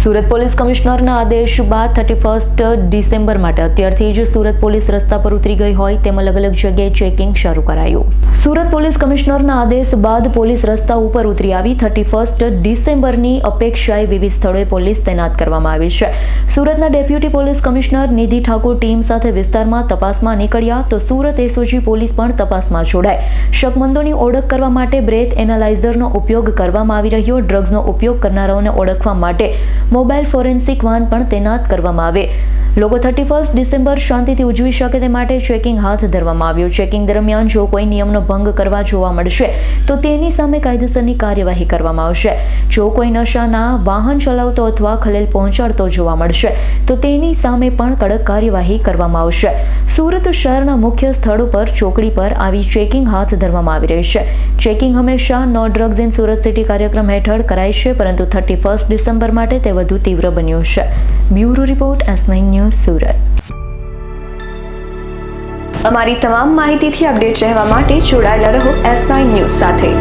Surat police કમિશનરના આદેશ બાદ 31 December માટે અત્યારથી જ સુરત પોલીસ રસ્તા પર ઉતરી ગઈ હોય તેમ અલગ અલગ જગ્યાએ ચેકિંગ શરૂ કરાયું। સુરત પોલીસ કમિશનરના આદેશ બાદ પોલીસ રસ્તા ઉપર ઉતરી આવી 31 ડિસેમ્બરની અપેક્ષાએ વિવિધ સ્થળોએ પોલીસ તૈનાત કરવામાં આવી છે। સુરતના ડેપ્યુટી પોલીસ કમિશનર નિધિ ઠાકોર ટીમ સાથે વિસ્તારમાં તપાસમાં નીકળ્યા તો સુરત એસઓજી પોલીસ પણ તપાસમાં જોડાઈ। શકમંદોની ઓળખ કરવા માટે બ્રેથ એનાલાઇઝરનો ઉપયોગ કરવામાં આવી રહ્યો। ડ્રગ્સનો ઉપયોગ કરનારાઓને ઓળખવા માટે મોબાઈલ ફોરેન્સિક વાન પણ તૈનાત કરવામાં આવે। લોકો 31 ડિસેમ્બર શાંતિથી ઉજવી શકે તે માટે ચેકિંગ હાથ ધરવામાં આવ્યું। ચેકિંગ દરમિયાન જો કોઈ નિયમનો ભંગ કરવા જોવા મળશે તો તેની સામે કાયદેસરની કાર્યવાહી કરવામાં આવશે। જો કોઈ નશાના વાહન ચલાવતો અથવા ખલેલ પહોંચાડતો જોવા મળશે તો તેની સામે પણ કડક કાર્યવાહી કરવામાં આવશે। સુરત શહેરના મુખ્ય સ્થળો પર ચોકડી પર આવી ચેકિંગ હાથ ધરવામાં આવી રહી છે। ચેકિંગ હંમેશા no drugs in Surat city કાર્યક્રમ હેઠળ કરાય છે, પરંતુ 31 ડિસેમ્બર માટે તે વધુ તીવ્ર બન્યું છે। Bureau report S9 news Surat. અમારી તમામ માહિતીથી અપડેટ રહેવા માટે જોડાયેલા રહો S9 ન્યૂઝ સાથે।